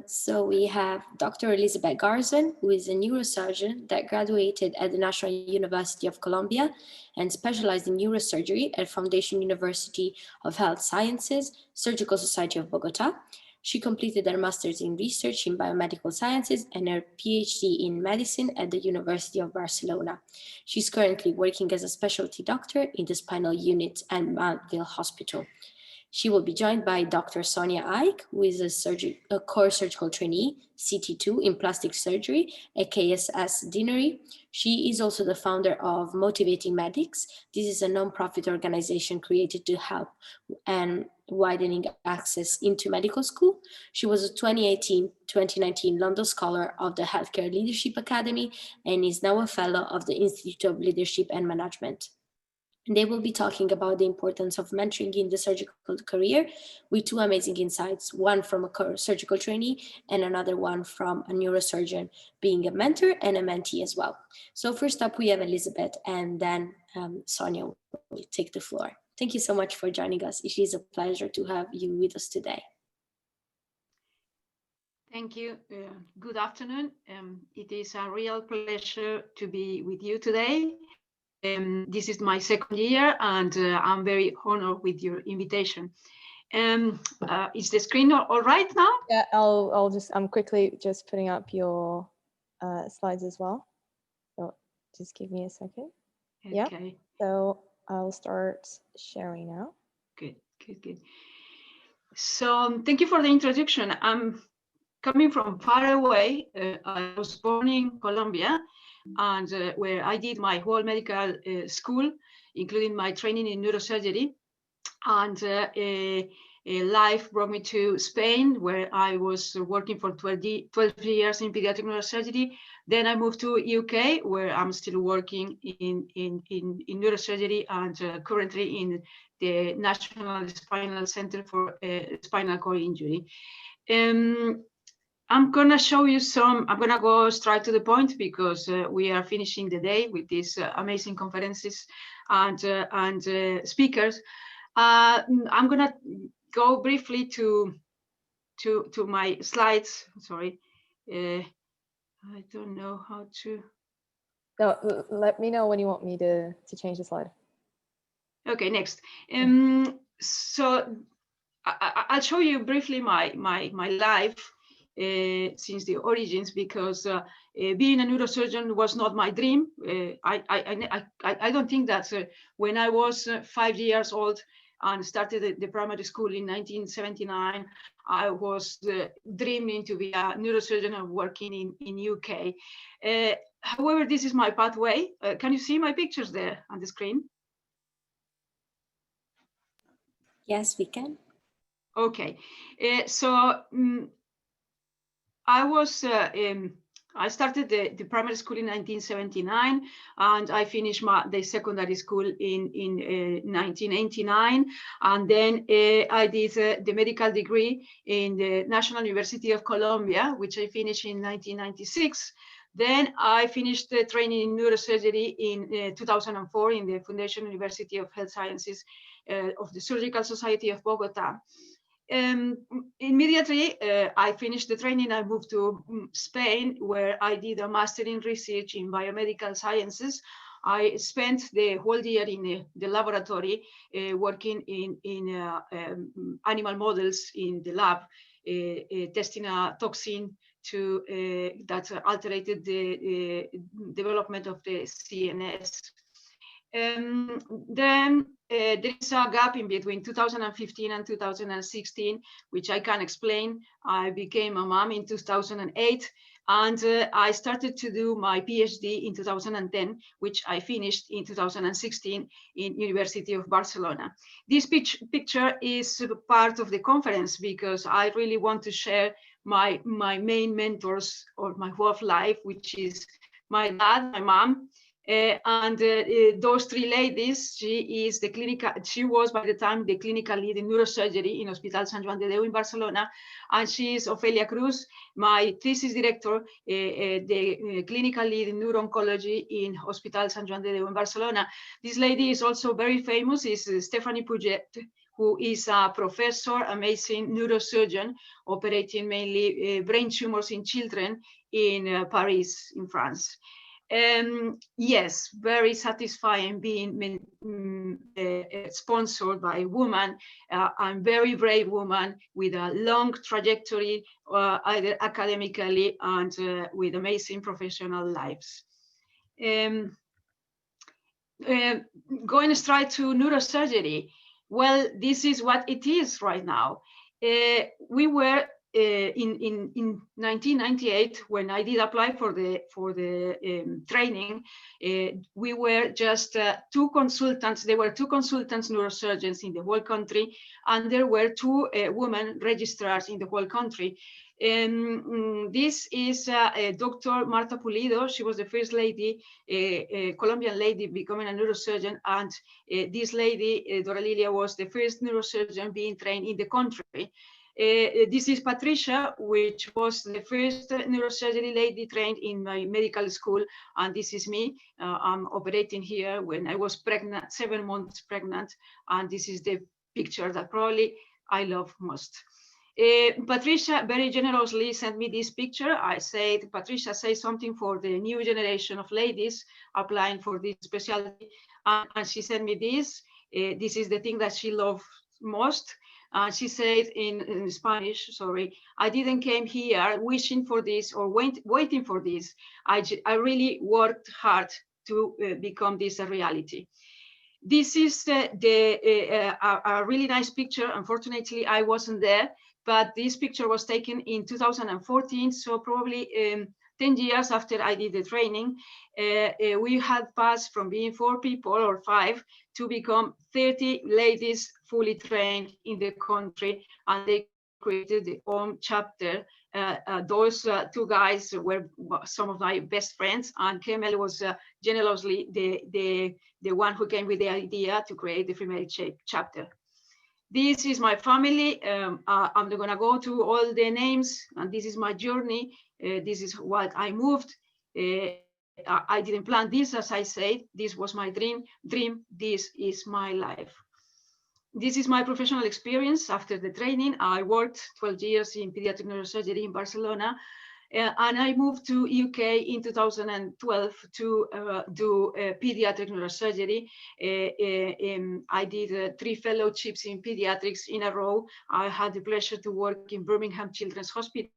So we have Dr. Elizabeth Garzon, who is a neurosurgeon that graduated at the National University of Colombia and specialized in neurosurgery at Foundation University of Health Sciences, Surgical Society of Bogota. She completed her master's in research in biomedical sciences and her PhD in medicine at the University of Barcelona. She's currently working as a specialty doctor in the spinal unit at Mantville Hospital. She will be joined by Dr. Sonia Ike, who is a core surgical trainee, CT2 in plastic surgery at KSS Deanery. She is also the founder of Motivating Medics. This is a non-profit organization created to help and widening access into medical school. She was a 2018-2019 London Scholar of the Healthcare Leadership Academy and is now a fellow of the Institute of Leadership and Management. They will be talking about the importance of mentoring in the surgical career with two amazing insights, one from a surgical trainee and another one from a neurosurgeon, being a mentor and a mentee as well. So first up, we have Elizabeth, and then Sonia will take the floor. Thank you so much for joining us. It is a pleasure to have you with us today. Thank you. Good afternoon. It is a real pleasure to be with you today. This is my second year, and I'm very honored with your invitation. Is the screen all right now? Yeah, I'm quickly just putting up your slides as well. So just give me a second. Okay. Yeah. So I'll start sharing now. Good. So thank you for the introduction. I'm coming from far away. I was born in Colombia, and where I did my whole medical school, including my training in neurosurgery. And life brought me to Spain, where I was working for 12 years in pediatric neurosurgery. Then I moved to UK, where I'm still working in neurosurgery and currently in the National Spinal Center for Spinal Cord Injury. I'm gonna show you I'm gonna go straight to the point because we are finishing the day with these amazing conferences and speakers. I'm gonna go briefly to my slides. Sorry, I don't know how to. No, let me know when you want me to change the slide. Okay, next. So I'll show you briefly my life. Since the origins, because being a neurosurgeon was not my dream. I don't think that when I was 5 years old and started the primary school in 1979, I was dreaming to be a neurosurgeon and working in UK. However, this is my pathway. Can you see my pictures there on the screen? Yes, we can. Okay, so I started the primary school in 1979, and I finished the secondary school in 1989, and then I did the medical degree in the National University of Colombia, which I finished in 1996. Then I finished the training in neurosurgery in 2004 in the Foundation University of Health Sciences of the Surgical Society of Bogota. Immediately I finished the training, I moved to Spain, where I did a master in research in biomedical sciences. I spent the whole year in the laboratory working in animal models in the lab, testing a toxin that alterated the development of the CNS. Then there is a gap in between 2015 and 2016, which I can explain. I became a mom in 2008, and I started to do my PhD in 2010, which I finished in 2016 in University of Barcelona. This picture is part of the conference because I really want to share my main mentors of my whole life, which is my dad, my mom, and those three ladies. She was by the time the clinical lead in neurosurgery in Hospital Sant Joan de Déu in Barcelona, and she is Ofelia Cruz, my thesis director, the clinical lead in neuro-oncology in Hospital Sant Joan de Déu in Barcelona. This lady is also very famous, is Stephanie Puget, who is a professor, amazing neurosurgeon, operating mainly brain tumors in children in Paris, in France. Yes, very satisfying being sponsored by a woman, and very brave woman with a long trajectory, either academically and with amazing professional lives. Going straight to neurosurgery, well, this is what it is right now. We were in 1998, when I did apply for the training, we were just two consultants. There were two consultants neurosurgeons in the whole country, and there were two women registrars in the whole country. This is Dr. Marta Pulido. She was the first lady, Colombian lady, becoming a neurosurgeon, and this lady, Dora Lilia, was the first neurosurgeon being trained in the country. This is Patricia, which was the first neurosurgery lady trained in my medical school, and this is me. I'm operating here when I was pregnant, 7 months pregnant, and this is the picture that probably I love most. Patricia very generously sent me this picture. I said, Patricia, say something for the new generation of ladies applying for this specialty, and she sent me this. This is the thing that she loved most. She said in Spanish, sorry, I didn't came here wishing for this or waiting for this. I really worked hard to become this a reality. This is a really nice picture. Unfortunately, I wasn't there, but this picture was taken in 2014, so probably 10 years after I did the training. We had passed from being 4 people or 5 to become 30 ladies fully trained in the country, and they created their own chapter. Those 2 guys were some of my best friends, and Kemel was generously the one who came with the idea to create the female chapter. This is my family. I'm not going to go to all the names, and this is my journey. This is what I moved. I didn't plan this, as I said. This was my dream. This is my life. This is my professional experience after the training. I worked 12 years in pediatric neurosurgery in Barcelona, and I moved to UK in 2012 to do pediatric neurosurgery. I did 3 fellowships in pediatrics in a row. I had the pleasure to work in Birmingham Children's Hospital,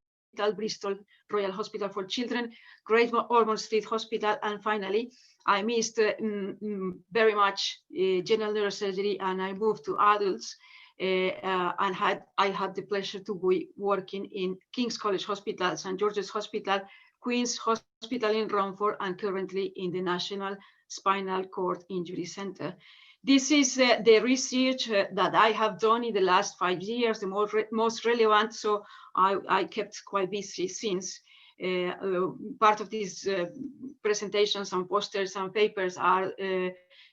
Bristol Royal Hospital for Children, Great Ormond Street Hospital, and finally, I missed very much general neurosurgery, and I moved to adults. And I had the pleasure to be working in King's College Hospital, St. George's Hospital, Queen's Hospital in Romford, and currently in the National Spinal Cord Injury Center. This is the research that I have done in the last 5 years, the most relevant, so I kept quite busy since. Part of these presentations and posters and papers are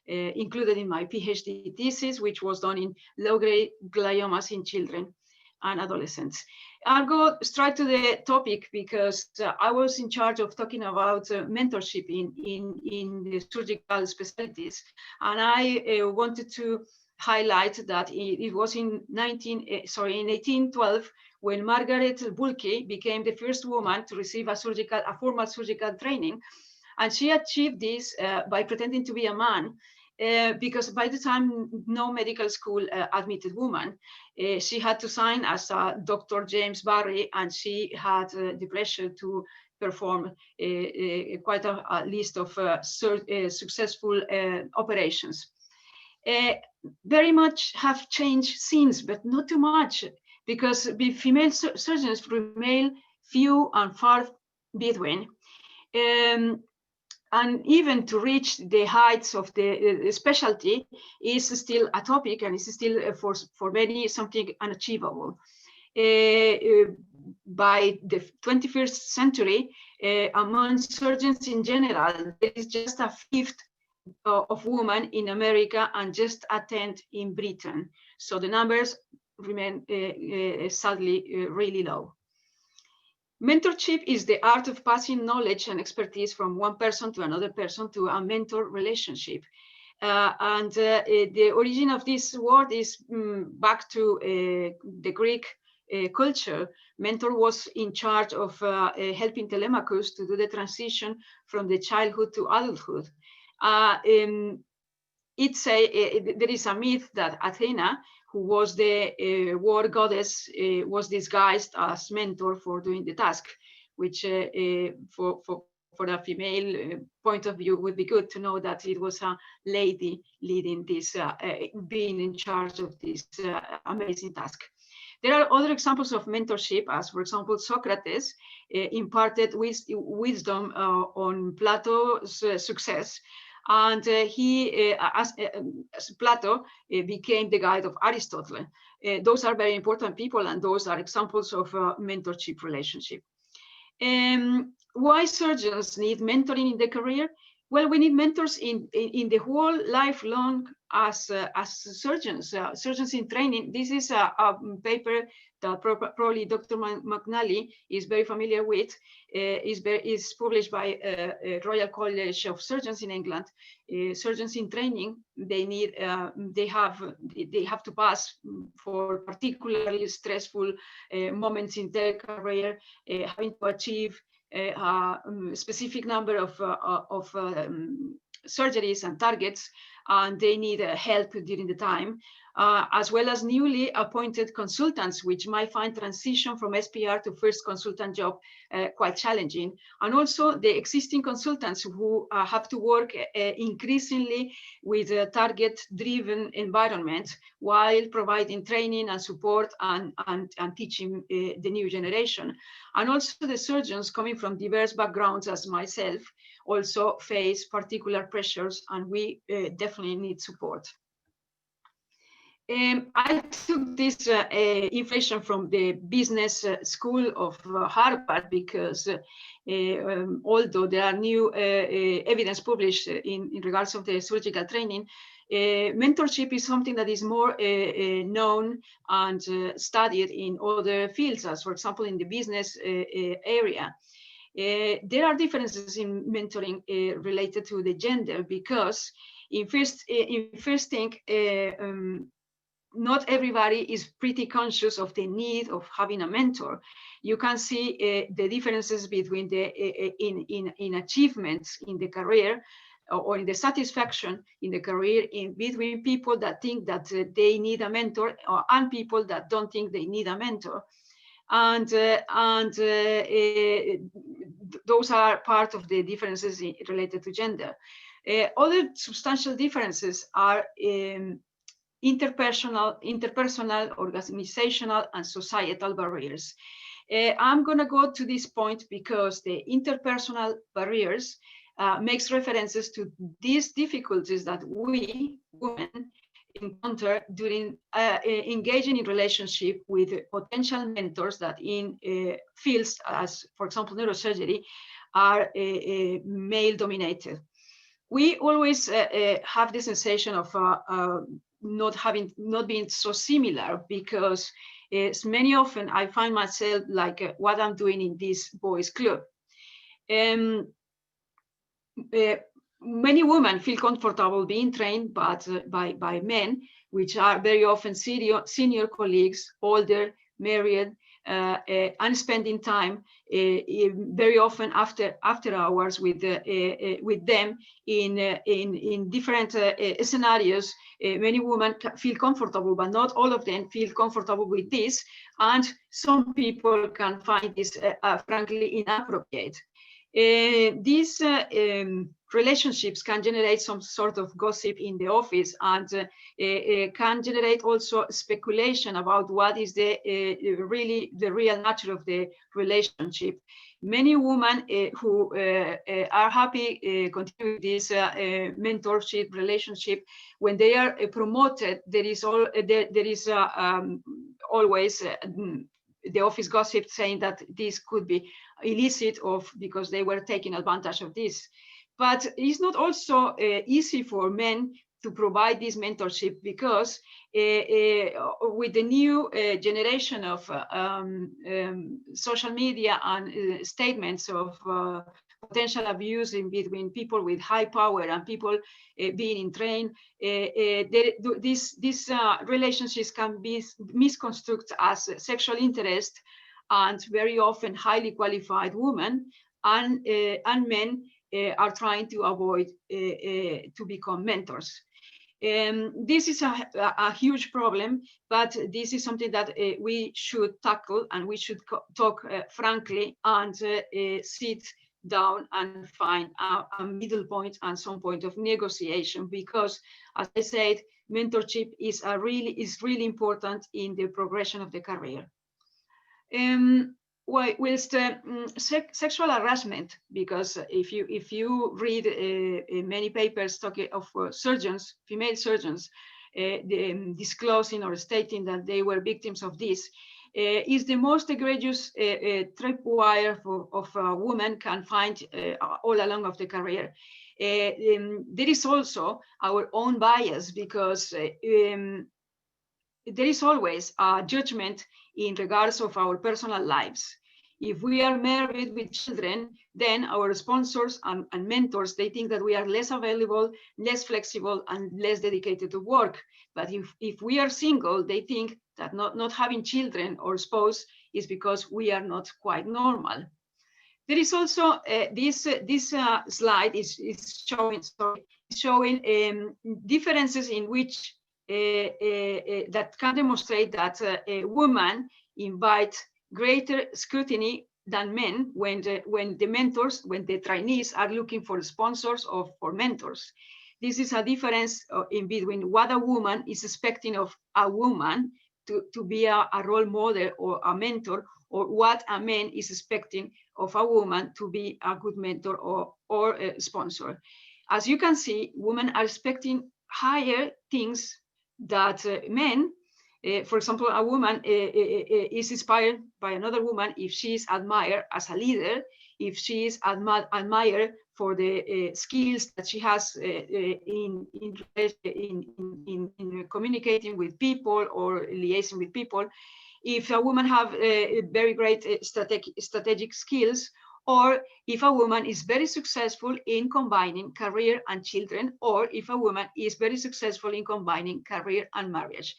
included in my PhD thesis, which was done in low-grade gliomas in children and adolescents. I'll go straight to the topic because I was in charge of talking about mentorship in the surgical specialties, and I wanted to highlight that it was in 1812 when Margaret Bulke became the first woman to receive a formal surgical training, and she achieved this by pretending to be a man. Because by the time no medical school admitted women, she had to sign as Dr. James Barry, and she had the pleasure to perform quite a list of successful operations. Very much have changed since, but not too much, because the female surgeons remain few and far between. And even to reach the heights of the specialty is still a topic, and is still for many something unachievable. By the 21st century, among surgeons in general, there is just a 1/5 of women in America and just a 10th in Britain. So the numbers remain sadly really low. Mentorship is the art of passing knowledge and expertise from one person to another person to a mentor relationship. The origin of this word is back to the Greek culture. Mentor was in charge of helping Telemachus to do the transition from the childhood to adulthood. There is a myth that Athena, who was the war goddess, was disguised as mentor for doing the task, which for a female point of view would be good to know that it was a lady leading this, being in charge of this amazing task. There are other examples of mentorship, as for example, Socrates imparted wisdom on Plato's success. And as Plato became the guide of Aristotle. Those are very important people, and those are examples of mentorship relationship. Why surgeons need mentoring in their career? Well, we need mentors in the whole lifelong as surgeons, surgeons in training. This is a paper that probably Dr. McNally is very familiar with. Is published by Royal College of Surgeons in England. Surgeons in training, they have to pass for particularly stressful moments in their career, having to achieve a specific number of surgeries and targets, and they need help during the time, as well as newly appointed consultants, which might find transition from SPR to first consultant job quite challenging. And also the existing consultants who have to work increasingly with a target-driven environment while providing training and support and teaching the new generation. And also the surgeons coming from diverse backgrounds as myself also face particular pressures, and we definitely need support. I took this information from the business school of Harvard because although there are new evidence published in regards of the surgical training, mentorship is something that is more known and studied in other fields, as for example in the business area. There are differences in mentoring related to the gender, because in first thing, not everybody is pretty conscious of the need of having a mentor. You can see the differences between the in achievements in the career or in the satisfaction in the career between people that think that they need a mentor and people that don't think they need a mentor. And those are part of the differences related to gender. Other substantial differences are interpersonal, organizational, and societal barriers. I'm going to go to this point because the interpersonal barriers makes references to these difficulties that we, women, encounter during engaging in relationship with potential mentors that in fields as, for example, neurosurgery, are male-dominated. We always have the sensation of not being so similar, because many often I find myself like what I'm doing in this boys' club. Many women feel comfortable being trained by men, which are very often senior colleagues, older, married, and spending time very often after hours with them in different scenarios. Many women feel comfortable, but not all of them feel comfortable with this, and some people can find this frankly inappropriate. These relationships can generate some sort of gossip in the office, and can generate also speculation about what is the real nature of the relationship. Many women who are happy continue this mentorship relationship, when they are promoted, there is always the office gossip saying that this could be illicit because they were taking advantage of this. But it's not also easy for men to provide this mentorship, because with the new generation of social media and statements of potential abuse in between people with high power and people being in train. These relationships can be misconstrued as sexual interest, and very often highly qualified women and men are trying to avoid to become mentors. This is a huge problem, but this is something that we should tackle, and we should talk frankly and sit down and find a middle point and some point of negotiation, because, as I said, mentorship is really important in the progression of the career. Whilst sexual harassment, because if you read many papers talking of surgeons, female surgeons, disclosing or stating that they were victims of this, is the most egregious tripwire of a woman can find all along of the career. There is also our own bias, because there is always a judgment in regards of our personal lives. If we are married with children, then our sponsors and mentors, they think that we are less available, less flexible, and less dedicated to work. But if we are single, they think that not having children or spouse is because we are not quite normal. There is also this slide is showing differences in which that can demonstrate that a woman invite greater scrutiny than men when the trainees are looking for sponsors or for mentors. This is a difference in between what a woman is expecting of a woman to be a role model or a mentor, or what a man is expecting of a woman to be a good mentor or a sponsor. As you can see, women are expecting higher things that men. For example, a woman is inspired by another woman if she is admired as a leader, if she is admired for the skills that she has in communicating with people or liaising with people, if a woman have very great strategic skills, or if a woman is very successful in combining career and children, or if a woman is very successful in combining career and marriage.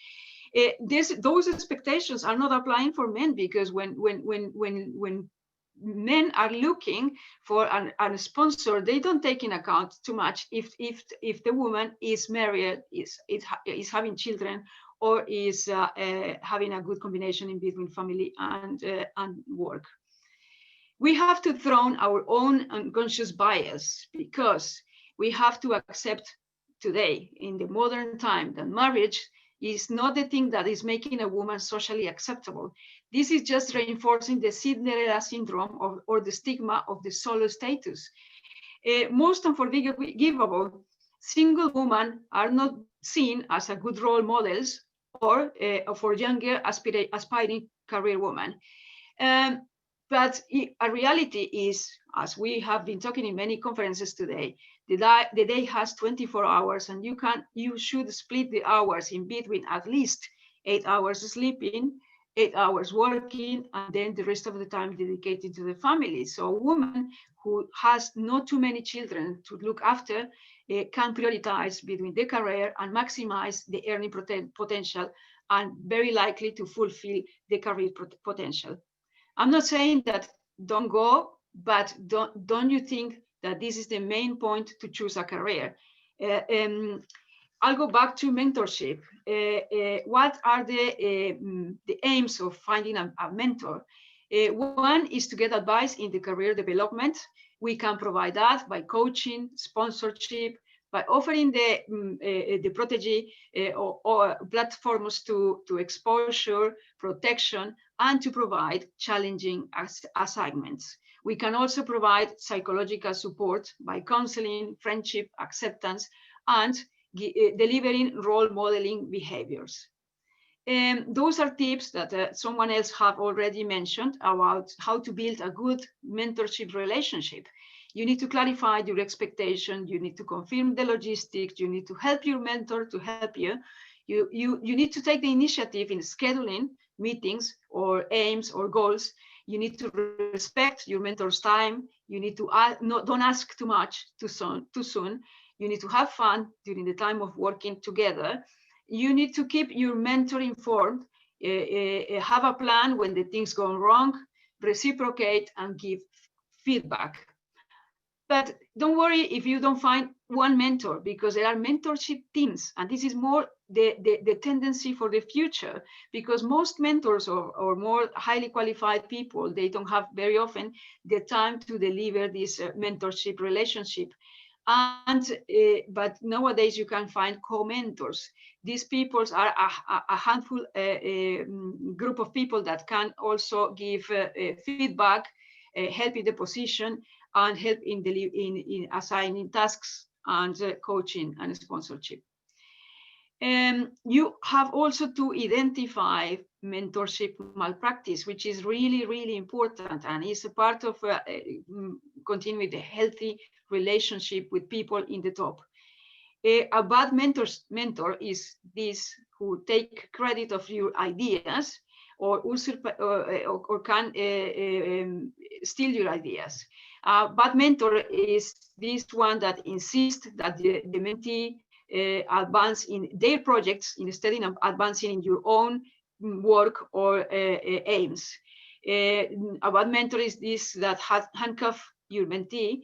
Those expectations are not applying for men, because when men are looking for a sponsor, they don't take in account too much if the woman is married, is having children, or is having a good combination in between family and work. We have to throw our own unconscious bias, because we have to accept today, in the modern time, that marriage is not the thing that is making a woman socially acceptable. This is just reinforcing the Cinderella syndrome or the stigma of the solo status. Most unforgivable, single women are not seen as a good role models or for younger aspiring career women. But a reality is, as we have been talking in many conferences today, the day has 24 hours, and you should split the hours in between at least 8 hours sleeping, 8 hours working, and then the rest of the time dedicated to the family. So a woman who has not too many children to look after can prioritize between the career and maximize the earning potential, and very likely to fulfill the career potential. I'm not saying that don't go, but don't you think that this is the main point to choose a career? I'll go back to mentorship. What are the aims of finding a mentor? One is to get advice in the career development. We can provide that by coaching, sponsorship, by offering the protege or platforms to exposure, protection, and to provide challenging assignments. We can also provide psychological support by counseling, friendship, acceptance, and delivering role modeling behaviors. Those are tips that someone else have already mentioned about how to build a good mentorship relationship. You need to clarify your expectation. You need to confirm the logistics. You need to help your mentor to help you. You need to take the initiative in scheduling meetings or aims or goals. You need to respect your mentor's time. You need to don't ask too much too soon. You need to have fun during the time of working together. You need to keep your mentor informed, have a plan when the things go wrong, reciprocate and give feedback. But don't worry if you don't find one mentor, because there are mentorship teams, and this is more the tendency for the future, because most mentors or more highly qualified people, they don't have very often the time to deliver this mentorship relationship. And but nowadays you can find co-mentors. These people are a handful group of people that can also give feedback, help in the position, and help in assigning tasks and coaching and sponsorship. You have also to identify mentorship malpractice, which is really, really important, and is a part of continuing the healthy relationship with people in the top. A bad mentor is this who take credit of your ideas or can steal your ideas. Bad mentor is this one that insists that the mentee advance in their projects instead of advancing in your own work or aims. A bad mentor is this that handcuff your mentee,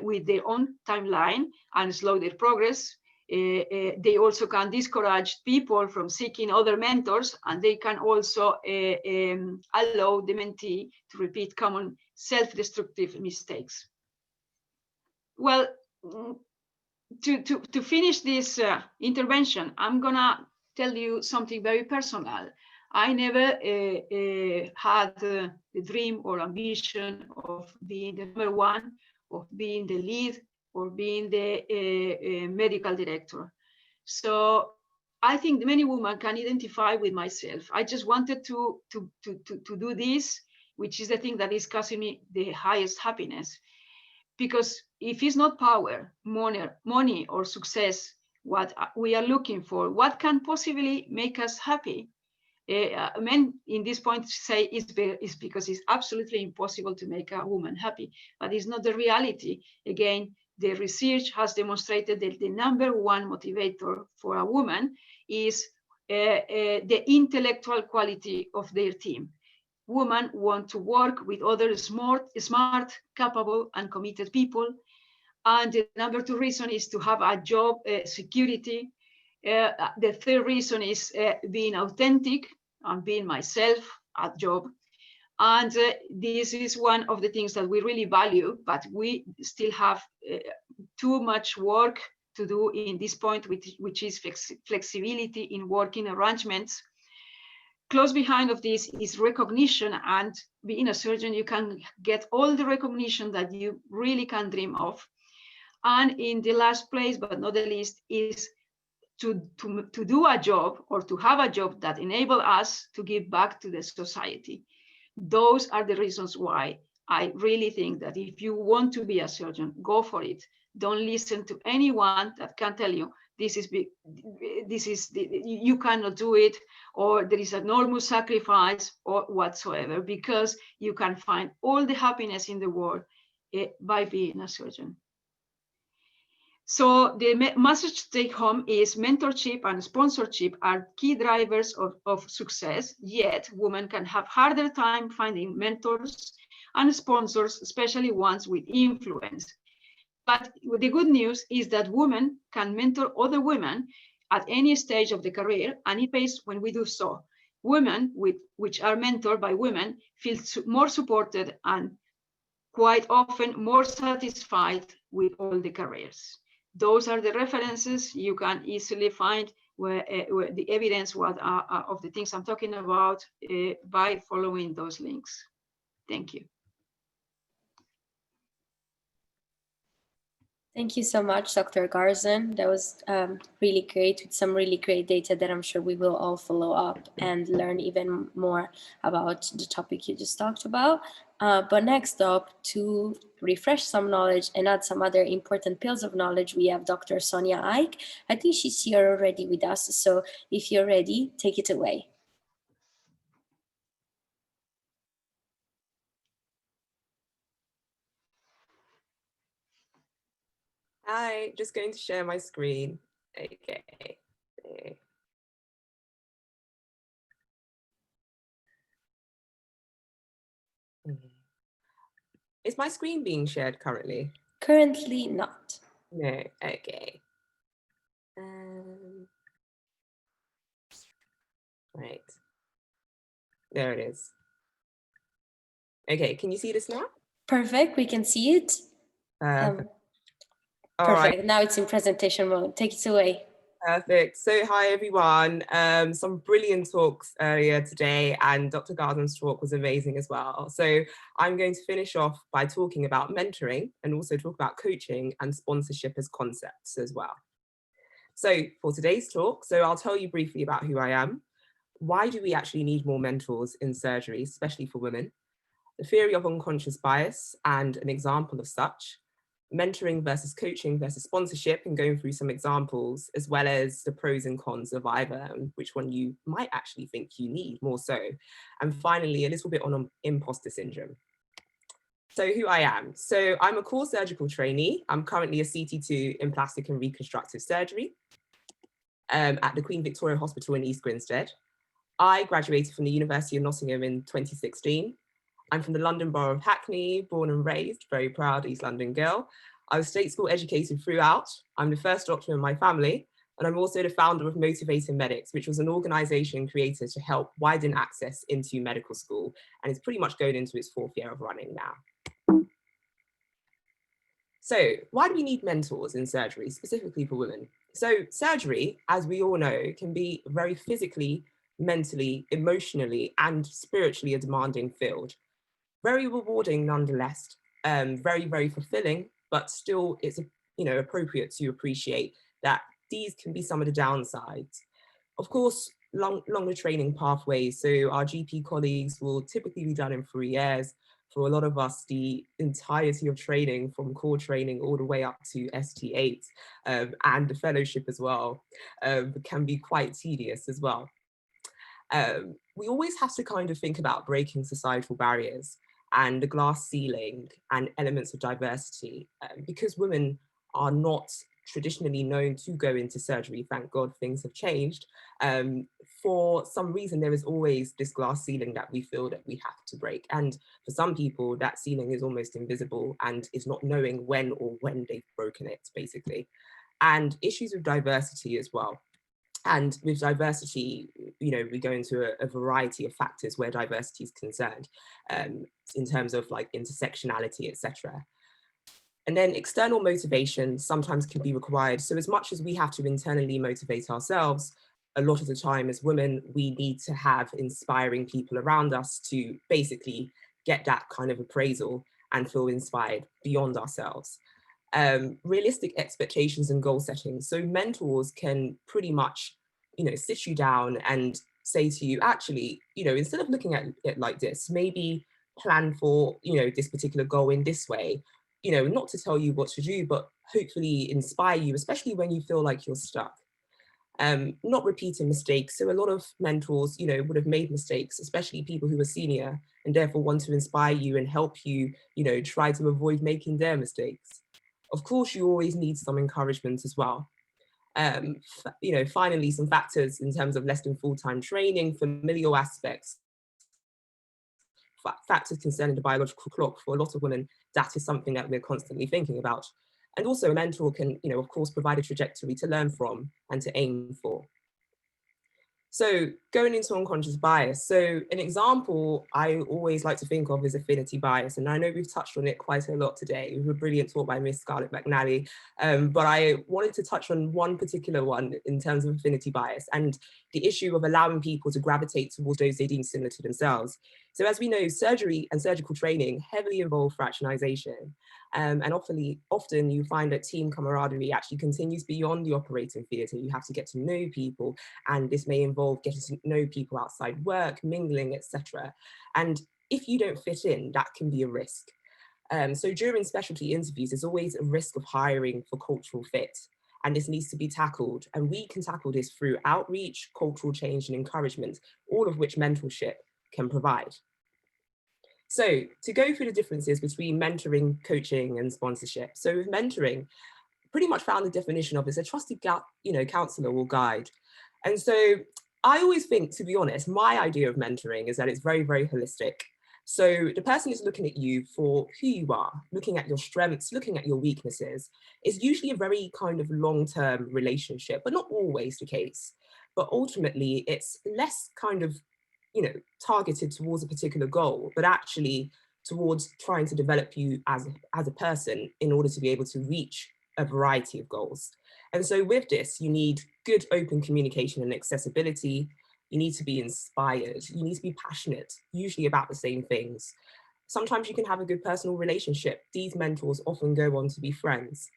with their own timeline and slow their progress. They also can discourage people from seeking other mentors, and they can also allow the mentee to repeat common self-destructive mistakes. Well, to finish this intervention, I'm gonna tell you something very personal. I never had the dream or ambition of being the number one, of being the lead, or being the medical director. So I think many women can identify with myself. I just wanted to do this, which is the thing that is causing me the highest happiness. Because if it's not power, money or success, what we are looking for, what can possibly make us happy? Men in this point say it's because it's absolutely impossible to make a woman happy, but it's not the reality. Again, the research has demonstrated that the number one motivator for a woman is the intellectual quality of their team. Women want to work with other smart, capable, and committed people. And the number two reason is to have a job security. The third reason is being authentic and being myself at job. And this is one of the things that we really value, but we still have too much work to do in this point, which is flexibility in working arrangements. Close behind of this is recognition, and being a surgeon, you can get all the recognition that you really can dream of. And in the last place, but not the least, is to do a job or to have a job that enable us to give back to the society. Those are the reasons why I really think that if you want to be a surgeon, go for it. Don't listen to anyone that can tell you you cannot do it, or there is enormous sacrifice or whatsoever, because you can find all the happiness in the world by being a surgeon. So the message to take home is mentorship and sponsorship are key drivers of success, yet women can have harder time finding mentors and sponsors, especially ones with influence. But the good news is that women can mentor other women at any stage of the career, and it pays when we do so. Women which are mentored by women feel more supported and quite often more satisfied with all the careers. Those are the references you can easily find where the evidence of the things I'm talking about by following those links. Thank you. Thank you so much, Dr. Garzon. That was really great, with some really great data that I'm sure we will all follow up and learn even more about the topic you just talked about. But next up, to refresh some knowledge and add some other important pills of knowledge, we have Dr. Sonia Ike. I think she's here already with us. So if you're ready, take it away. Hi, just going to share my screen. Okay. Is my screen being shared currently? Currently not. No, okay. Right. There it is. Okay, can you see this now? Perfect, we can see it. Perfect. Perfect, Right. now it's in presentation mode. Take it away. Perfect. So hi everyone. Some brilliant talks earlier today, and Dr. Garzon's talk was amazing as well. So I'm going to finish off by talking about mentoring and also talk about coaching and sponsorship as concepts as well. So for today's talk, I'll tell you briefly about who I am. Why do we actually need more mentors in surgery, especially for women? The theory of unconscious bias and an example of such, mentoring versus coaching versus sponsorship, and going through some examples, as well as the pros and cons of either, and which one you might actually think you need more so. And finally, a little bit on imposter syndrome. So who I am. So I'm a core surgical trainee. I'm currently a CT2 in plastic and reconstructive surgery at the Queen Victoria Hospital in East Grinstead. I graduated from the University of Nottingham in 2016. I'm from the London Borough of Hackney, born and raised, very proud East London girl. I was state school educated throughout. I'm the first doctor in my family, and I'm also the founder of Motivating Medics, which was an organisation created to help widen access into medical school, and it's pretty much going into its 4th year of running now. So why do we need mentors in surgery, specifically for women? So surgery, as we all know, can be very physically, mentally, emotionally, and spiritually a demanding field. Very rewarding nonetheless, very, very fulfilling, but still it's appropriate to appreciate that these can be some of the downsides. Of course, longer training pathways. So our GP colleagues will typically be done in 3 years. For a lot of us, the entirety of training from core training all the way up to ST8 and the fellowship as well can be quite tedious as well. We always have to kind of think about breaking societal barriers and the glass ceiling and elements of diversity because women are not traditionally known to go into surgery. Thank God things have changed. For some reason, there is always this glass ceiling that we feel that we have to break. And for some people, that ceiling is almost invisible and is not knowing when they've broken it, basically. And issues of diversity as well. And with diversity, we go into a variety of factors where diversity is concerned in terms of like intersectionality, etc. And then external motivation sometimes can be required. So as much as we have to internally motivate ourselves, a lot of the time as women, we need to have inspiring people around us to basically get that kind of appraisal and feel inspired beyond ourselves. Realistic expectations and goal setting. So mentors can pretty much, sit you down and say to you, actually, instead of looking at it like this, maybe plan for, this particular goal in this way, not to tell you what to do, but hopefully inspire you, especially when you feel like you're stuck. Not repeating mistakes. So a lot of mentors, would have made mistakes, especially people who are senior, and therefore want to inspire you and help you, try to avoid making their mistakes. Of course, you always need some encouragement as well. Finally, some factors in terms of less than full-time training, familial aspects, factors concerning the biological clock. For a lot of women, that is something that we're constantly thinking about. And also a mentor can, of course, provide a trajectory to learn from and to aim for. So going into unconscious bias. So an example I always like to think of is affinity bias. And I know we've touched on it quite a lot today. It was a brilliant talk by Miss Scarlett McNally. But I wanted to touch on one particular one in terms of affinity bias and the issue of allowing people to gravitate towards those they deem similar to themselves. So as we know, surgery and surgical training heavily involve fraternization. And often you find that team camaraderie actually continues beyond the operating theatre. You have to get to know people, and this may involve getting to know people outside work, mingling, etc. And if you don't fit in, that can be a risk. So during specialty interviews, there's always a risk of hiring for cultural fit, and this needs to be tackled. And we can tackle this through outreach, cultural change, and encouragement, all of which mentorship can provide. So to go through the differences between mentoring, coaching, and sponsorship. So with mentoring, pretty much found the definition of it's a trusted counselor or guide. And so I always think, to be honest, my idea of mentoring is that it's very, very holistic. So the person is looking at you for who you are, looking at your strengths, looking at your weaknesses. It's usually a very kind of long-term relationship, but not always the case. But ultimately, it's less kind of, targeted towards a particular goal, but actually towards trying to develop you as a person in order to be able to reach a variety of goals. And so with this, you need good open communication and accessibility. You need to be inspired. You need to be passionate, usually about the same things. Sometimes you can have a good personal relationship. These mentors often go on to be friends.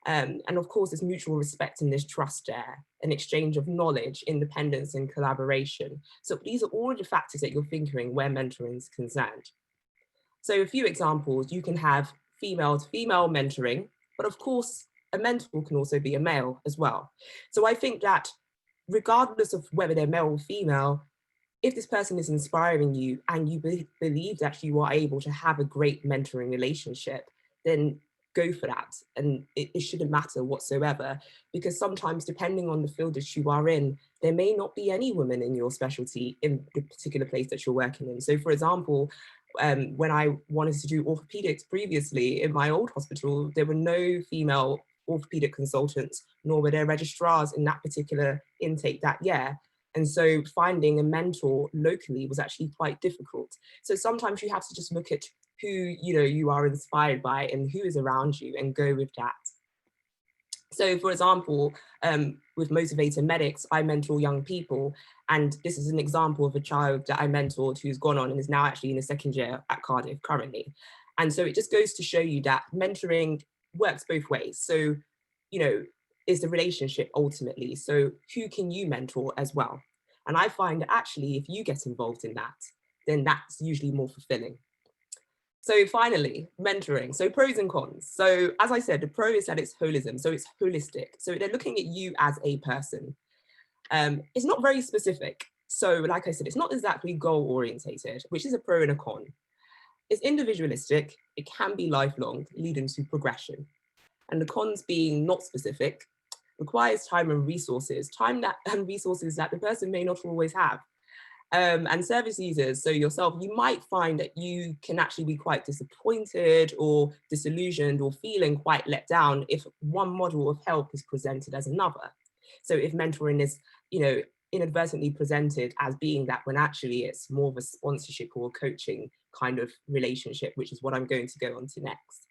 And of course, there's mutual respect and there's trust there, an exchange of knowledge, independence, and collaboration. So these are all the factors that you're thinking where mentoring is concerned. So a few examples, you can have female to female mentoring, but of course, a mentor can also be a male as well. So I think that regardless of whether they're male or female, if this person is inspiring you and you believe that you are able to have a great mentoring relationship, then go for that. And it shouldn't matter whatsoever, because sometimes depending on the field that you are in, there may not be any women in your specialty in the particular place that you're working in. So for example, when I wanted to do orthopedics previously in my old hospital, there were no female orthopedic consultants, nor were there registrars in that particular intake that year. And so finding a mentor locally was actually quite difficult. So sometimes you have to just look at who you are inspired by and who is around you and go with that. So for example, with Motivator Medics, I mentor young people. And this is an example of a child that I mentored who's gone on and is now actually in the second year at Cardiff currently. And so it just goes to show you that mentoring works both ways. So, is the relationship ultimately. So who can you mentor as well? And I find that actually, if you get involved in that, then that's usually more fulfilling. So finally, mentoring. So pros and cons. So as I said, the pro is that it's holism. So it's holistic. So they're looking at you as a person. It's not very specific. So like I said, it's not exactly goal orientated, which is a pro and a con. It's individualistic. It can be lifelong, leading to progression. And the cons being not specific, requires time and resources that the person may not always have. And service users, so yourself, you might find that you can actually be quite disappointed or disillusioned or feeling quite let down if one model of help is presented as another. So if mentoring is, inadvertently presented as being that, when actually it's more of a sponsorship or coaching kind of relationship, which is what I'm going to go on to next.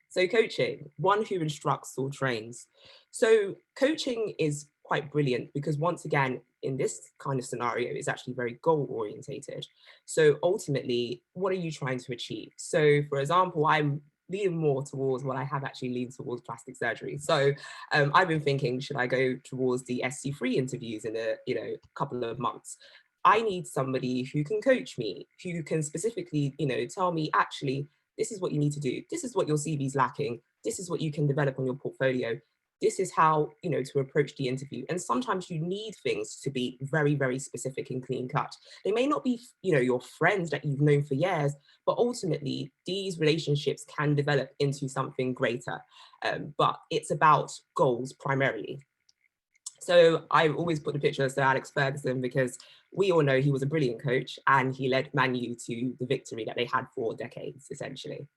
So coaching, one who instructs or trains. So coaching is quite brilliant because once again, in this kind of scenario, it's actually very goal orientated. So ultimately, what are you trying to achieve? So for example, I'm leaning more towards what I have actually leaned towards plastic surgery. So I've been thinking, should I go towards the SC3 interviews in a couple of months? I need somebody who can coach me, who can specifically, tell me actually, this is what you need to do. This is what your CV is lacking. This is what you can develop on your portfolio. This is how, to approach the interview. And sometimes you need things to be very, very specific and clean cut. They may not be, your friends that you've known for years, but ultimately these relationships can develop into something greater. But it's about goals primarily. So I always put the picture of Sir Alex Ferguson because we all know he was a brilliant coach and he led Man U to the victory that they had for decades, essentially.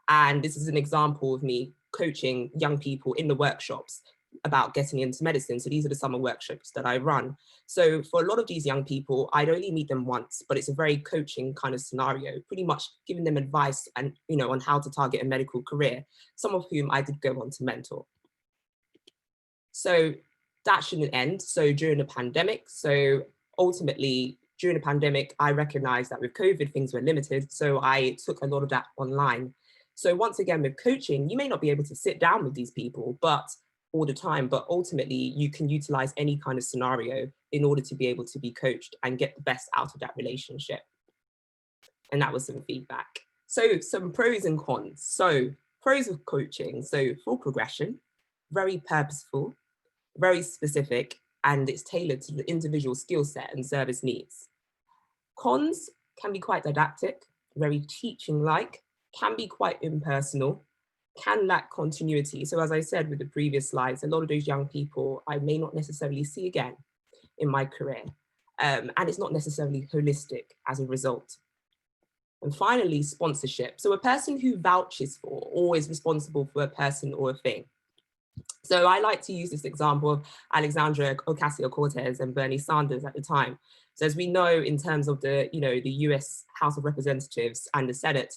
And this is an example of me coaching young people in the workshops about getting into medicine. So these are the summer workshops that I run. So for a lot of these young people, I'd only meet them once, but it's a very coaching kind of scenario, pretty much giving them advice and, on how to target a medical career, some of whom I did go on to mentor. So that shouldn't end. So during the pandemic, ultimately, during the pandemic, I recognized that with COVID, things were limited. So I took a lot of that online. So once again, with coaching, you may not be able to sit down with these people all the time, but ultimately you can utilize any kind of scenario in order to be able to be coached and get the best out of that relationship. And that was some feedback. So some pros and cons. So pros of coaching. So full progression, very purposeful, very specific, and it's tailored to the individual skill set and service needs. Cons can be quite didactic, very teaching-like, can be quite impersonal, can lack continuity. So as I said with the previous slides, a lot of those young people I may not necessarily see again in my career. And it's not necessarily holistic as a result. And finally, sponsorship. So a person who vouches for or is responsible for a person or a thing. So I like to use this example of Alexandria Ocasio-Cortez and Bernie Sanders at the time. So as we know, in terms of the, the US House of Representatives and the Senate,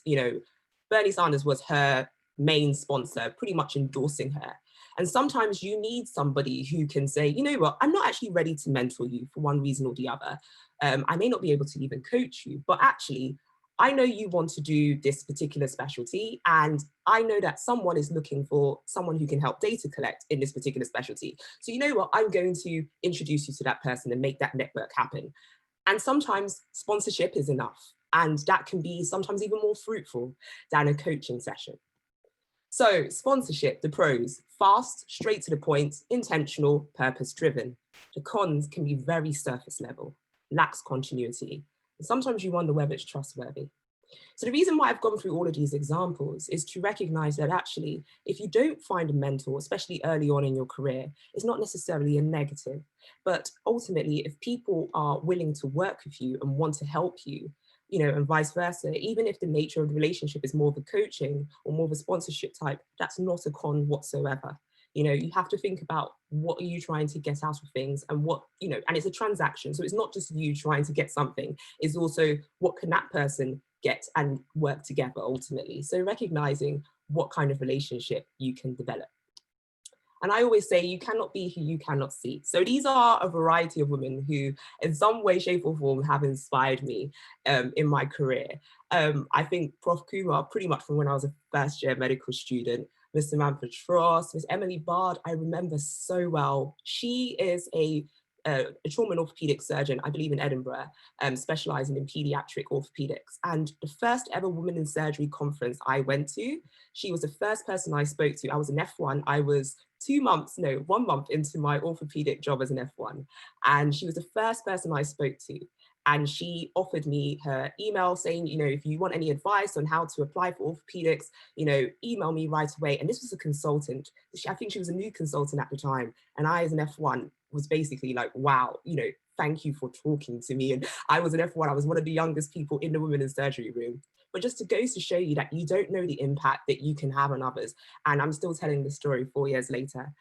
Bernie Sanders was her main sponsor, pretty much endorsing her. And sometimes you need somebody who can say, you know what, I'm not actually ready to mentor you for one reason or the other. I may not be able to even coach you, but actually, I know you want to do this particular specialty, and I know that someone is looking for someone who can help data collect in this particular specialty. So you know what, I'm going to introduce you to that person and make that network happen. And sometimes sponsorship is enough, and that can be sometimes even more fruitful than a coaching session. So sponsorship, the pros: fast, straight to the point, intentional, purpose-driven. The cons can be very surface level, lacks continuity. And sometimes you wonder whether it's trustworthy. So the reason why I've gone through all of these examples is to recognize that actually, if you don't find a mentor, especially early on in your career, it's not necessarily a negative. But ultimately, if people are willing to work with you and want to help you, and vice versa, even if the nature of the relationship is more of a coaching or more of a sponsorship type, that's not a con whatsoever. You have to think about what are you trying to get out of things, and what, and it's a transaction. So it's not just you trying to get something, it's also what can that person get and work together ultimately. So recognizing what kind of relationship you can develop. And I always say you cannot be who you cannot see. So these are a variety of women who in some way, shape or form have inspired me in my career. I think Prof. Kumar, pretty much from when I was a first year medical student, Mr. Manfred Frost, Miss Emily Bard, I remember so well. She is a trauma and orthopedic surgeon, I believe in Edinburgh, specializing in pediatric orthopedics. And the first ever Women in Surgery conference I went to, she was the first person I spoke to. I was an F1. I was 1 month into my orthopedic job as an F1. And she was the first person I spoke to. And she offered me her email saying, if you want any advice on how to apply for orthopedics, email me right away. And this was a consultant. I think she was a new consultant at the time. And I, as an F1, was basically like, wow, thank you for talking to me. And I was an F1, I was one of the youngest people in the women in surgery room. But just to goes to show you that you don't know the impact that you can have on others. And I'm still telling the story 4 years later.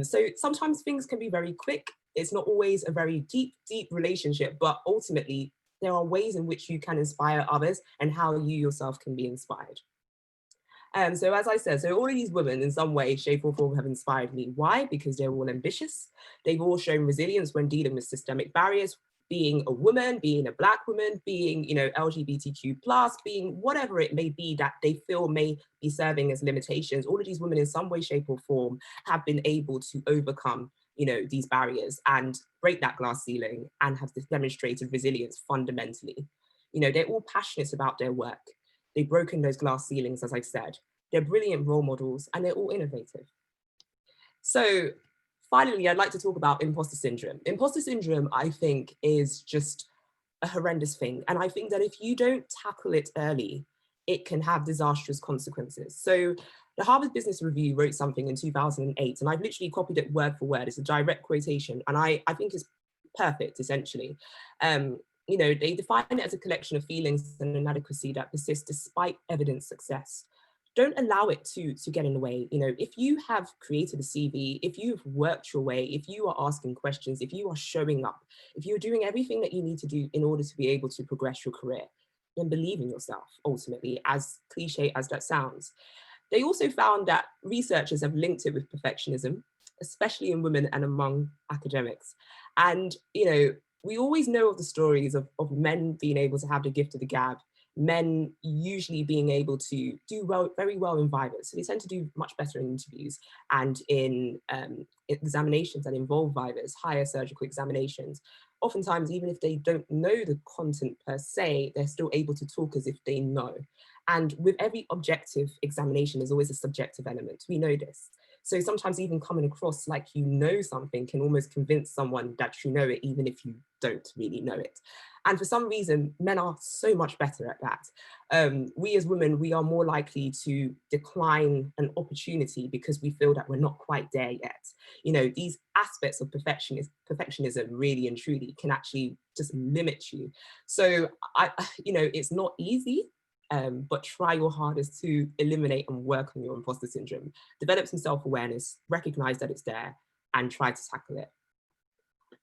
So sometimes things can be very quick. It's not always a very deep relationship, but ultimately there are ways in which you can inspire others and how you yourself can be inspired. So as I said, so all of these women in some way, shape or form have inspired me. Why? Because they're all ambitious. They've all shown resilience when dealing with systemic barriers, being a woman, being a Black woman, being, LGBTQ+, being whatever it may be that they feel may be serving as limitations. All of these women in some way, shape or form have been able to overcome, these barriers and break that glass ceiling and have demonstrated resilience fundamentally. They're all passionate about their work. They've broken those glass ceilings, as I said. They're brilliant role models and they're all innovative. So finally, I'd like to talk about imposter syndrome. Imposter syndrome, I think, is just a horrendous thing. And I think that if you don't tackle it early, it can have disastrous consequences. So the Harvard Business Review wrote something in 2008, and I've literally copied it word for word. It's a direct quotation, and I think it's perfect, essentially. They define it as a collection of feelings and inadequacy that persist despite evident success. Don't allow it to get in the way. If you have created a CV, if you've worked your way, if you are asking questions, if you are showing up, if you're doing everything that you need to do in order to be able to progress your career, then believe in yourself, ultimately, as cliche as that sounds. They also found that researchers have linked it with perfectionism, especially in women and among academics. And, we always know of the stories of men being able to have the gift of the gab, men usually being able to do very well in vivas. So they tend to do much better in interviews and in examinations that involve vivas, higher surgical examinations. Oftentimes, even if they don't know the content per se, they're still able to talk as if they know. And with every objective examination, there's always a subjective element. We know this. So sometimes even coming across like you know something can almost convince someone that you know it, even if you don't really know it. And for some reason, men are so much better at that. We as women, we are more likely to decline an opportunity because we feel that we're not quite there yet. You know, these aspects of perfectionism really and truly can actually just limit you. So, it's not easy, but try your hardest to eliminate and work on your imposter syndrome. Develop some self-awareness, recognize that it's there, and try to tackle it.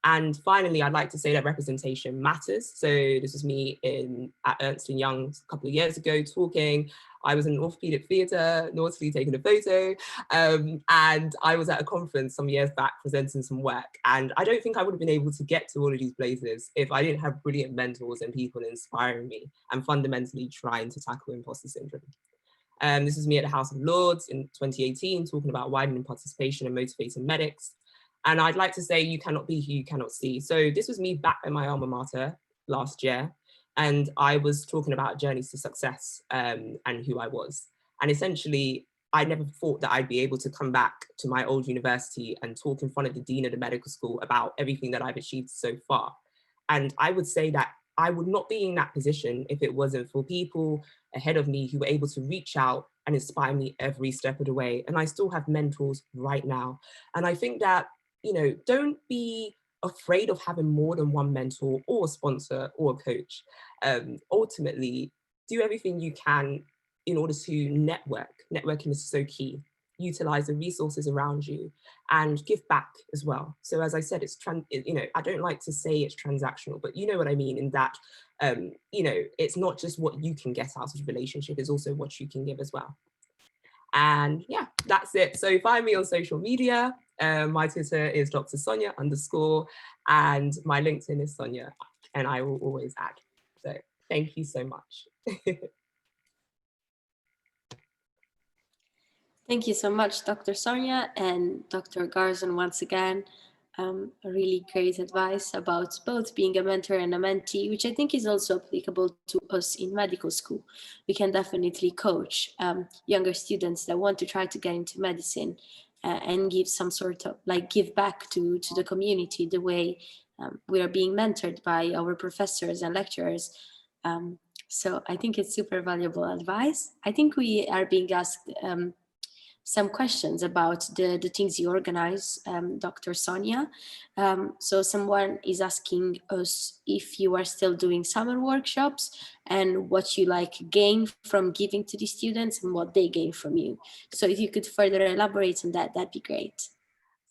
And finally, I'd like to say that representation matters. So this was me at Ernst & Young a couple of years ago talking. I was in an orthopedic theatre, naughtily taking a photo, and I was at a conference some years back presenting some work. And I don't think I would have been able to get to all of these places if I didn't have brilliant mentors and people inspiring me and fundamentally trying to tackle imposter syndrome. This was me at the House of Lords in 2018, talking about widening participation and motivating medics. And I'd like to say, you cannot be who you cannot see. So this was me back at my alma mater last year. And I was talking about journeys to success and who I was. And essentially, I never thought that I'd be able to come back to my old university and talk in front of the dean of the medical school about everything that I've achieved so far. And I would say that I would not be in that position if it wasn't for people ahead of me who were able to reach out and inspire me every step of the way. And I still have mentors right now. And I think that, don't be afraid of having more than one mentor or a sponsor or a coach. Ultimately, do everything you can in order to network. Networking is so key. Utilize the resources around you and give back as well. So as I said, I don't like to say it's transactional, but you know what I mean in that, it's not just what you can get out of the relationship, it's also what you can give as well. And yeah, that's it. So find me on social media. My Twitter is Dr Sonia _ and my LinkedIn is Sonia, and I will always add. So thank you so much. Thank you so much, Dr. Sonia and Dr. Garzon once again. A really great advice about both being a mentor and a mentee, which I think is also applicable to us in medical school. We can definitely coach younger students that want to try to get into medicine and give some sort of give back to the community the way we are being mentored by our professors and lecturers. So I think it's super valuable advice. I think we are being asked some questions about the things you organize, Dr. Sonia. So someone is asking us if you are still doing summer workshops and what you gain from giving to the students and what they gain from you. So if you could further elaborate on that, that'd be great.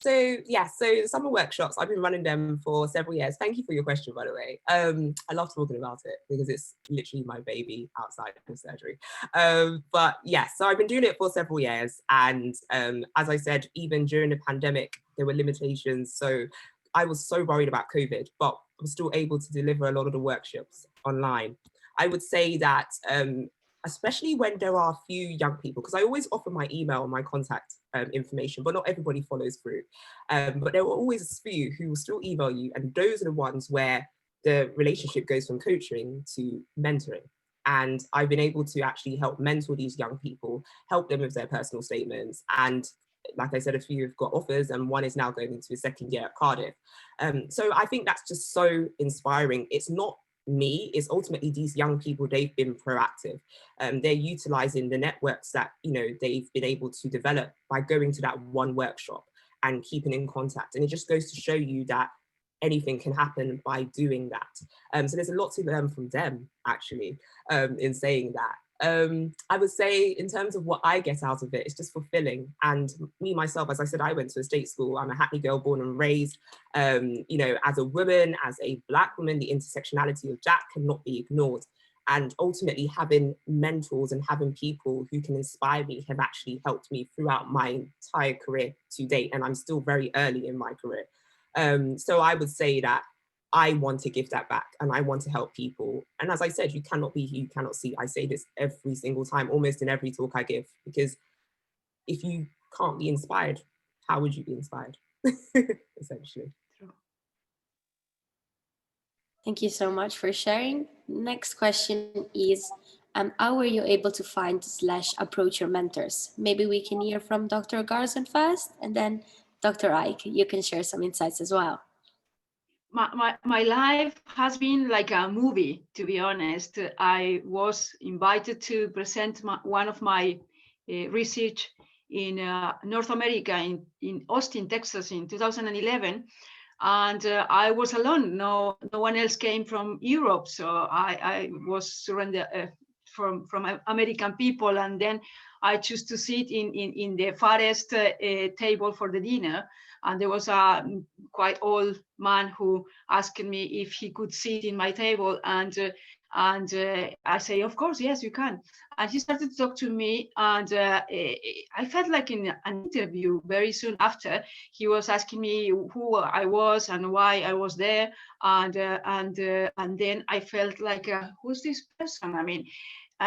So yeah, so summer workshops, I've been running them for several years. Thank you for your question, by the way. I love talking about it because it's literally my baby outside of surgery. But yeah, so I've been doing it for several years. And as I said, even during the pandemic, there were limitations. So I was so worried about COVID, but I was still able to deliver a lot of the workshops online. I would say that especially when there are a few young people, because I always offer my email and my contact information, but not everybody follows through. But there were always a few who will still email you, and those are the ones where the relationship goes from coaching to mentoring. And I've been able to actually help mentor these young people, help them with their personal statements. And like I said, a few have got offers and one is now going into his second year at Cardiff. So I think that's just so inspiring. It's not me, it's ultimately these young people, they've been proactive. They're utilizing the networks that they've been able to develop by going to that one workshop and keeping in contact. And it just goes to show you that anything can happen by doing that. So there's a lot to learn from them, actually, in saying that. I would say in terms of what I get out of it, it's just fulfilling. And me, myself, as I said, I went to a state school. I'm a Hackney girl, born and raised. As a woman, as a Black woman, the intersectionality of that cannot be ignored. And ultimately having mentors and having people who can inspire me have actually helped me throughout my entire career to date. And I'm still very early in my career. So I would say that I want to give that back and I want to help people. And as I said, you cannot be who you cannot see. I say this every single time, almost in every talk I give, because if you can't be inspired, how would you be inspired? Essentially. Thank you so much for sharing. Next question is, how were you able to find / approach your mentors? Maybe we can hear from Dr. Garzon first, and then Dr. Ike, you can share some insights as well. My life has been like a movie, to be honest. I was invited to present one of my research in North America, in Austin, Texas in 2011. And I was alone. No one else came from Europe. So I was surrounded from American people. And then I chose to sit in the farthest table for the dinner. And there was a quite old man who asked me if he could sit in my table. And I say, of course, yes, you can. And he started to talk to me. And I felt like in an interview very soon after. He was asking me who I was and why I was there. And then I felt like, who's this person? I mean,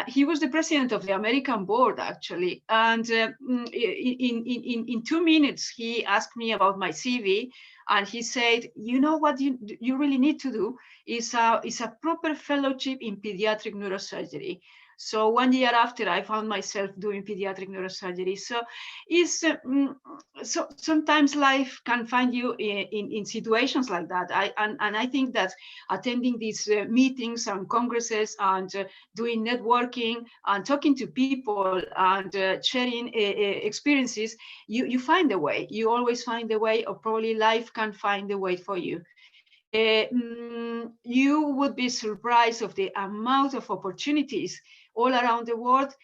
he was the president of the American board, actually. And in 2 minutes, he asked me about my CV. And he said, you know what you really need to do is a proper fellowship in pediatric neurosurgery. So 1 year after, I found myself doing pediatric neurosurgery. So so sometimes life can find you in situations like that. And I think that attending these meetings and congresses and doing networking and talking to people and sharing experiences, you find a way. You always find a way, or probably life can find a way for you. You would be surprised of the amount of opportunities all around the world.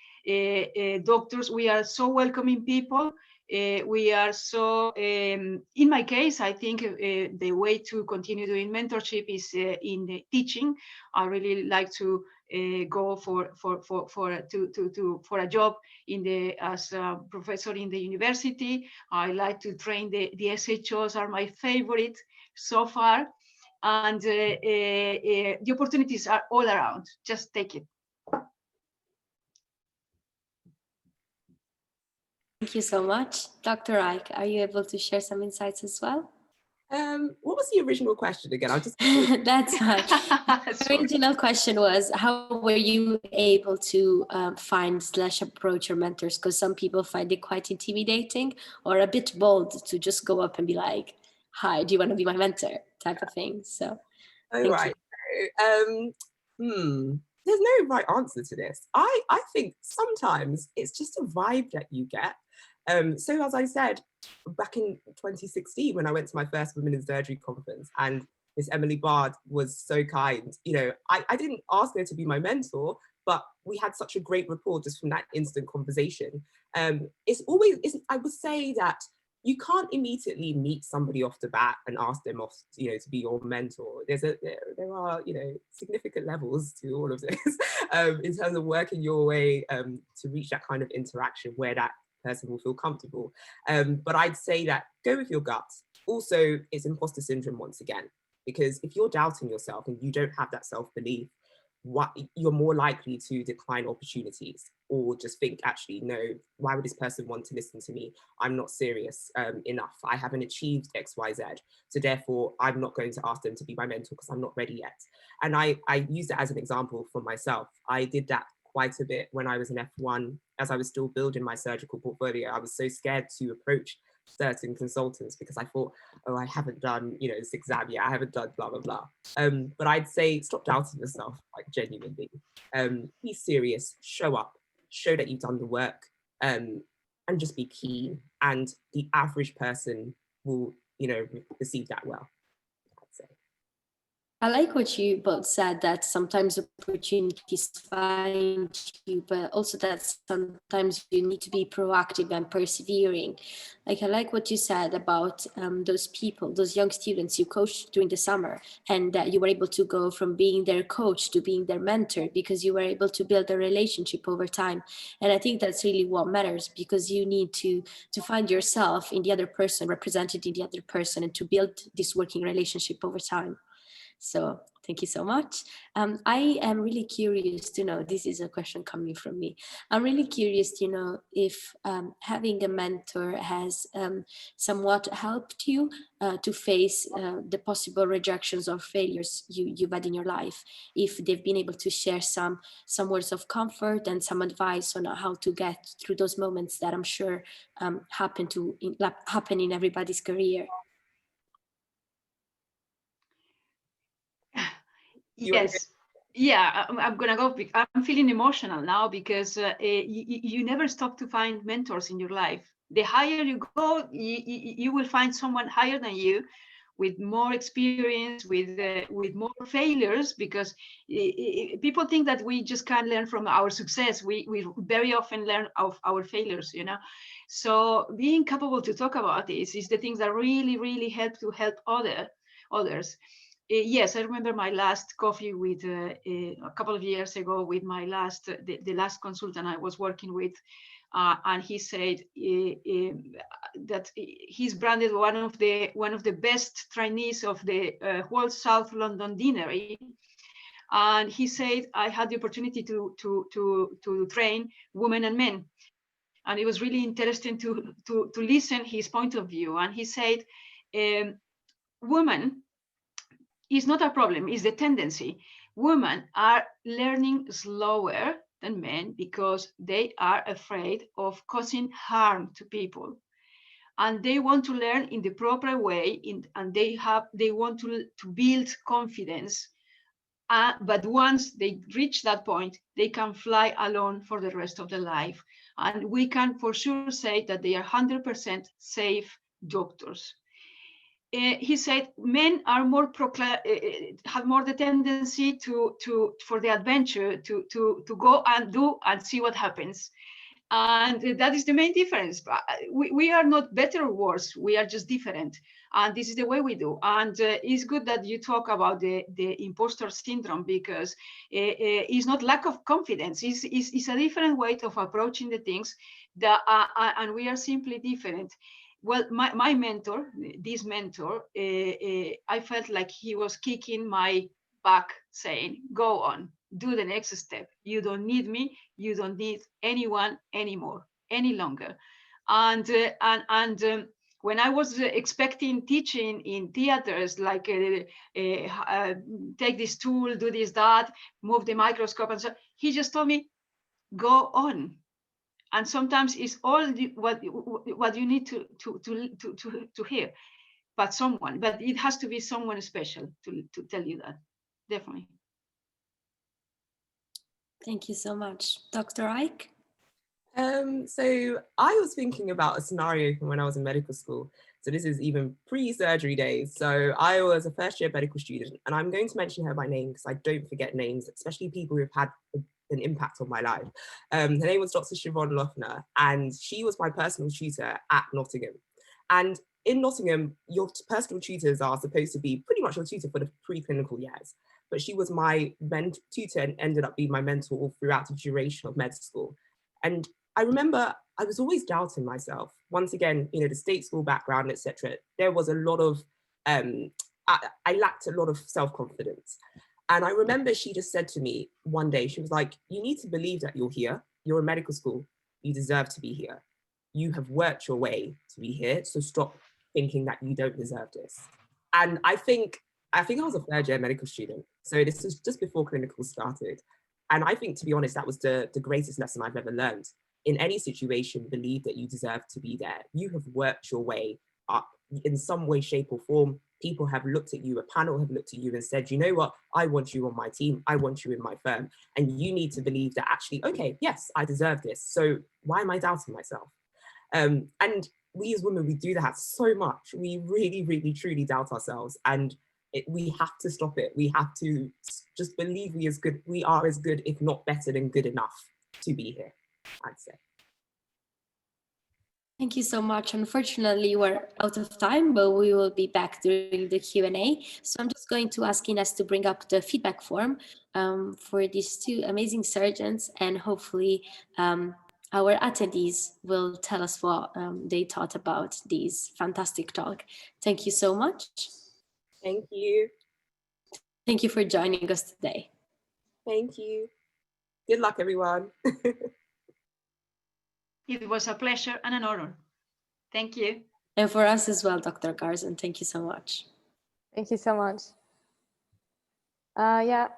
Doctors, we are so welcoming people. We are so, in my case, I think the way to continue doing mentorship is in the teaching. I really like to go for a job as a professor in the university. I like to train the SHOs are my favorite so far. And the opportunities are all around. Just take it. Thank you so much. Dr. Ike, are you able to share some insights as well? What was the original question again? I'll just That's fine. The original question was, how were you able to find / approach your mentors? Because some people find it quite intimidating or a bit bold to just go up and be like, hi, do you want to be my mentor? Type of thing. So right. There's no right answer to this. I think sometimes it's just a vibe that you get. So as I said, back in 2016, when I went to my first Women in Surgery conference, and Miss Emily Bard was so kind, you know, I didn't ask her to be my mentor, but we had such a great rapport just from that instant conversation. I would say that you can't immediately meet somebody off the bat and ask them to be your mentor. There are, significant levels to all of this in terms of working your way to reach that kind of interaction where that person will feel comfortable. But I'd say that go with your gut. Also, it's imposter syndrome once again, because if you're doubting yourself and you don't have that self-belief, you're more likely to decline opportunities or just think, actually, no, why would this person want to listen to me? I'm not serious enough. I haven't achieved XYZ. So therefore, I'm not going to ask them to be my mentor because I'm not ready yet. And I use that as an example for myself. I did that quite a bit when I was in F1. As I was still building my surgical portfolio, I was so scared to approach certain consultants because I thought, oh, I haven't done, this exam yet, I haven't done blah, blah, blah. But I'd say stop doubting yourself, like genuinely. Be serious, show up, show that you've done the work, and just be keen. And the average person will, receive that well, I'd say. I like what you both said, that sometimes opportunities find you, but also that sometimes you need to be proactive and persevering. Like, I like what you said about those people, those young students you coached during the summer, and that you were able to go from being their coach to being their mentor because you were able to build a relationship over time. And I think that's really what matters, because you need to find yourself in the other person, represented in the other person, and to build this working relationship over time. So thank you so much. I am really curious to know, this is a question coming from me. I'm really curious to know if having a mentor has somewhat helped you to face the possible rejections or failures you've had in your life. If they've been able to share some words of comfort and some advice on how to get through those moments that I'm sure happen in everybody's career. Yes. Yeah, I'm gonna go. I'm feeling emotional now because you never stop to find mentors in your life. The higher you go, you will find someone higher than you, with more experience, with more failures. Because people think that we just can't learn from our success. We very often learn of our failures, you know. So being capable to talk about this is the things that really help to help others. Yes, I remember my last coffee with a couple of years ago with my the last consultant I was working with, and he said that he's branded one of the best trainees of the whole South London Deanery, and he said I had the opportunity to train women and men, and it was really interesting to listen his point of view, and he said, women is not a problem, it's the tendency. Women are learning slower than men because they are afraid of causing harm to people. And they want to learn in the proper way, and they want to build confidence. But once they reach that point, they can fly alone for the rest of their life. And we can for sure say that they are 100% safe doctors. He said men are more have more the tendency for the adventure, to go and do and see what happens, and that is the main difference. But we are not better or worse, we are just different, and this is the way we do. And it's good that you talk about the imposter syndrome, because it's not lack of confidence, it's a different way of approaching the things that and we are simply different. Well, my mentor, this mentor, I felt like he was kicking my back, saying, go on, do the next step. You don't need me. You don't need anyone anymore, any longer. And when I was expecting teaching in theaters, like take this tool, do this, that, move the microscope, and so, he just told me, go on. And sometimes it's all what you need to hear, but it has to be someone special to tell you that, definitely. Thank you so much. Dr. Ike? So I was thinking about a scenario from when I was in medical school. So this is even pre-surgery days. So I was a first year medical student, and I'm going to mention her by name because I don't forget names, especially people who've had an impact on my life. Her name was Dr Siobhan Lochner, and she was my personal tutor at Nottingham. And in Nottingham, your personal tutors are supposed to be pretty much your tutor for the preclinical years. But she was my tutor and ended up being my mentor all throughout the duration of med school. And I remember I was always doubting myself. Once again, you know, the state school background, etc. There was a lot of, I lacked a lot of self-confidence. And I remember she just said to me one day, she was like, you need to believe that you're here. You're in medical school. You deserve to be here. You have worked your way to be here. So stop thinking that you don't deserve this. And I think I was a third year medical student. So this was just before clinical started. And I think, to be honest, that was the greatest lesson I've ever learned. In any situation, believe that you deserve to be there. You have worked your way up in some way, shape or form. People have looked at you, a panel have looked at you and said, you know what, I want you on my team. I want you in my firm. And you need to believe that actually, okay, yes, I deserve this. So why am I doubting myself? And we as women, we do that so much. We really, truly doubt ourselves. And we have to stop it. We have to just believe we are as good, if not better than good enough to be here, I'd say. Thank you so much. Unfortunately, we're out of time, but we will be back during the Q&A. So I'm just going to ask Ines to bring up the feedback form for these two amazing surgeons, and hopefully our attendees will tell us what they thought about this fantastic talk. Thank you so much. Thank you. Thank you for joining us today. Thank you. Good luck, everyone. It was a pleasure and an honor. Thank you. And for us as well, Dr. Garzon, thank you so much. Thank you so much. Yeah.